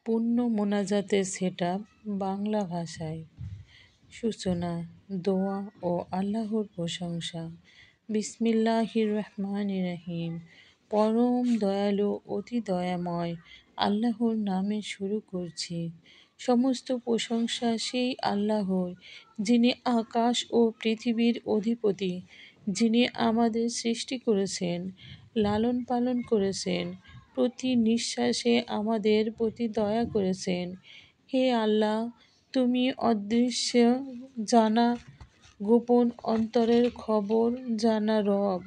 পূর্ণ মোনাজাতের সেটআপ বাংলা ভাষায়। সূচনা, দোয়া ও আল্লাহর প্রশংসা। বিসমিল্লাহির রহমানির রহিম। পরম দয়ালু অতি দয়াময় আল্লাহর নামে শুরু করছি। সমস্ত প্রশংসা সেই আল্লাহর, যিনি আকাশ ও পৃথিবীর অধিপতি, যিনি আমাদের সৃষ্টি করেছেন, লালন পালন করেছেন, প্রতি নিঃশ্বাসে আমাদের প্রতি দয়া করেছেন। হে আল্লাহ, তুমি অদৃশ্য জানা, গোপন অন্তরের খবর জানা রব।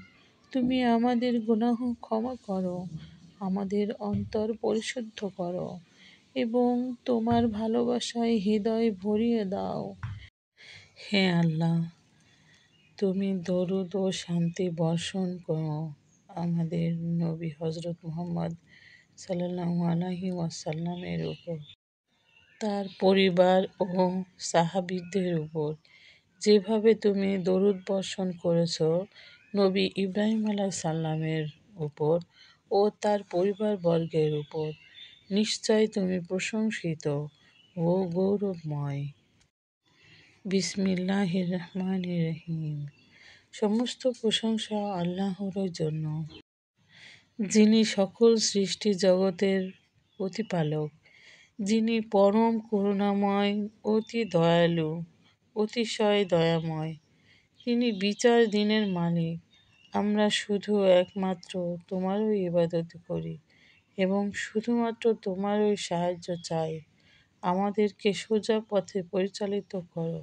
তুমি আমাদের গুনাহ ক্ষমা করো, আমাদের অন্তর পরিশুদ্ধ করো এবং তোমার ভালোবাসায় হৃদয় ভরিয়ে দাও। হে আল্লাহ, তুমি দরুদ ও শান্তি বর্ষণ করো আমাদের নবী হযরত মুহাম্মদ সাল্লাল্লাহু আলাইহি ওয়াসাল্লামের উপর, তার পরিবার ও সাহাবীদের উপর, যেভাবে তুমি দরুদ বর্ষণ করেছ নবী ইব্রাহিম আলাইহিস সালামের উপর ও তার পরিবারবর্গের উপর। নিশ্চয় তুমি প্রশংসিত ও গৌরবময়। বিসমিল্লাহির রহমানির রহিম। সমস্ত প্রশংসা আল্লাহর জন্য, যিনি সকল সৃষ্টি জগতের প্রতিপালক, যিনি পরম করুণাময়, অতি দয়ালু, অতিশয় দয়াময়। তিনি বিচার দিনের মালিক। আমরা শুধু একমাত্র তোমারই ইবাদত করি এবং শুধুমাত্র তোমারই সাহায্য চাই। আমাদেরকে সোজা পথে পরিচালিত করো,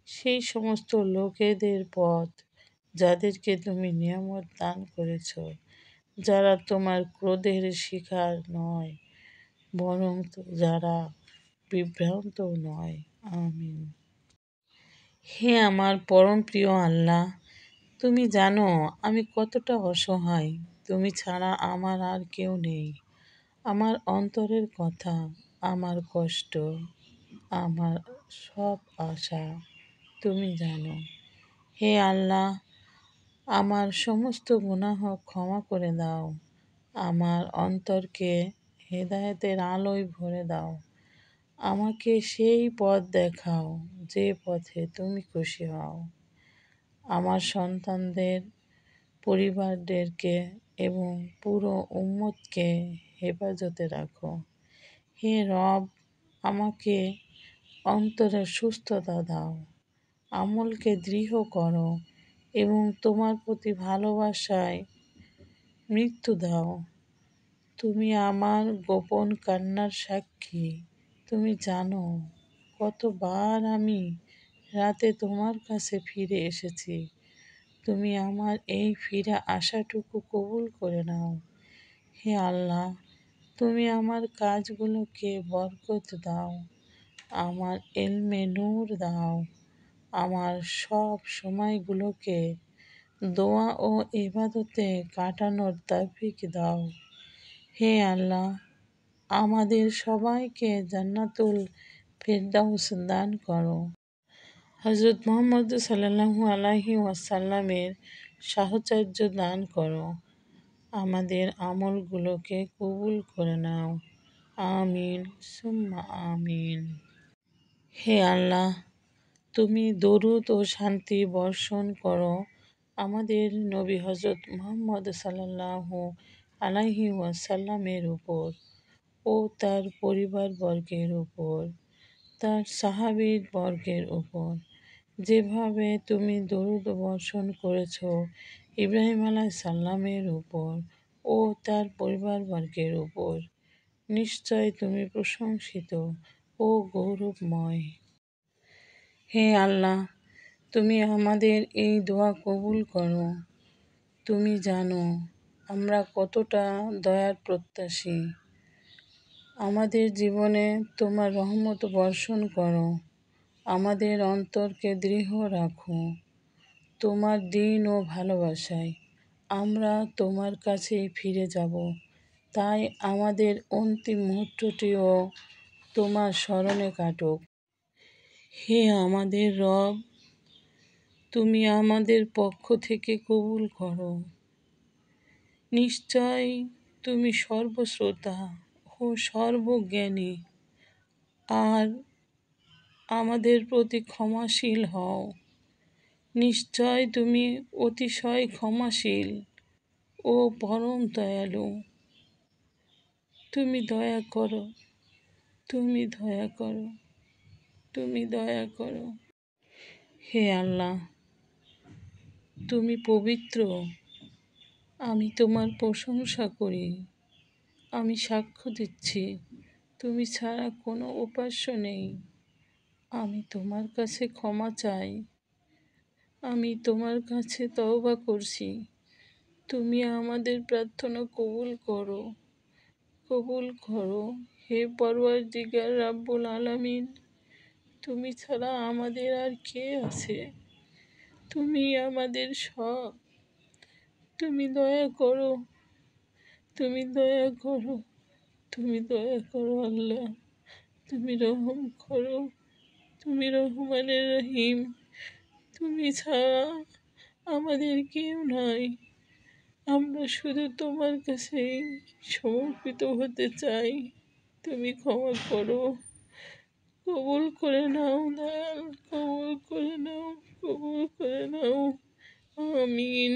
সেই সমস্ত লোকেদের পথ যাদেরকে তুমি নিয়ামত দান করেছ, যারা তোমার ক্রোধের শিকার নয়, বরং যারা বিভ্রান্ত নয়। আমিন। হে আমার পরম প্রিয় আল্লাহ, তুমি জানো আমি কতটা অসহায়। তুমি ছাড়া আমার আর কেউ নেই। আমার অন্তরের কথা, আমার কষ্ট, আমার সব আশা তুমি জানো। হে আল্লাহ, আমার সমস্ত গুনাহ ক্ষমা করে দাও। আমার অন্তরকে হেদায়েতের আলোয় ভরে দাও। আমাকে সেই পথ দেখাও যে পথে তুমি খুশি হও। আমার সন্তানদের, পরিবারদেরকে এবং পুরো উম্মতকে হেফাজতে রাখো। হে রব, আমাকে অন্তরের সুস্থতা দাও, আমলকে দৃঢ় করো এবং তোমার প্রতি ভালোবাসায় মৃত্যু দাও। তুমি আমার গোপন কান্নার সাক্ষী। তুমি জানো কতবার আমি রাতে তোমার কাছে ফিরে এসেছি। তুমি আমার এই ফিরে আসাটুকু কবুল করে নাও। হে আল্লাহ, তুমি আমার কাজগুলোকে বরকত দাও, আমার ইলমে নূর দাও, আমার সব সময়গুলোকে দোয়া ও ইবাদতে কাটানোর তৌফিক দাও। হে আল্লাহ, আমাদের সবাইকে জান্নাতুল ফেরদাউস দান করো। হযরত মুহাম্মদ সাল্লাল্লাহু আলাইহি ওয়াসাল্লামের সাহচর্য দান করো। আমাদের আমলগুলোকে কবুল করে নাও। আমিন সুম্মা আমিন। হে আল্লাহ, তুমি দরুদ ও শান্তি বর্ষণ করো আমাদের নবী হযরত মুহাম্মদ সাল্লাল্লাহু আলাইহি ওয়াসাল্লামের উপর ও তার পরিবারবর্গের উপর, তার সাহাবীবর্গের উপর, যেভাবে তুমি দরুদ বর্ষণ করেছ ইব্রাহিম আলাইহিস সালামের উপর ও তার পরিবারবর্গের উপর। নিশ্চয় তুমি প্রশংসিত ও গৌরবময়। হে আল্লাহ, তুমি আমাদের এই দোয়া কবুল করো। তুমি জানো আমরা কতটা দয়ার প্রত্যাশী। আমাদের জীবনে তোমার রহমত বর্ষণ করো। আমাদের অন্তরকে দৃঢ় রাখো তোমার দ্বীন ও ভালোবাসায়। আমরা তোমার কাছেই ফিরে যাব, তাই আমাদের অন্তিম মুহূর্তটিও তোমার স্মরণে কাটুক। হে আমাদের রব, তুমি আমাদের পক্ষ থেকে কবুল করো। নিশ্চয় তুমি সর্বশ্রোতা ও সর্বজ্ঞানী। আর আমাদের প্রতি ক্ষমাশীল হও। নিশ্চয় তুমি অতিশয় ক্ষমাশীল ও পরম দয়ালু। তুমি দয়া করো, তুমি দয়া করো, তুমি দয়া করো। হে আল্লাহ, তুমি পবিত্র, আমি তোমার প্রশংসা করি। আমি সাক্ষ্য দিচ্ছি তুমি ছাড়া কোনো উপাস্য নেই। আমি তোমার কাছে ক্ষমা চাই, আমি তোমার কাছে তওবা করছি। তুমি আমাদের প্রার্থনা কবুল করো, কবুল করো। হে পরওয়ারদিগার রাব্বুল আলামিন, তুমি ছাড়া আমাদের আর কে আছে? তুমি আমাদের সব। তুমি দয়া করো, তুমি দয়া করো, তুমি দয়া করো আল্লাহ। তুমি রহম করো, তুমি রহমানের রহিম। তুমি ছাড়া আমাদের কেউ নাই। আমরা শুধু তোমার কাছে সমর্পিত হতে চাই। তুমি ক্ষমা করো, কবুল করে নাও দয়াল, কবুল করে নাও, কবুল করে নাও। আমিন।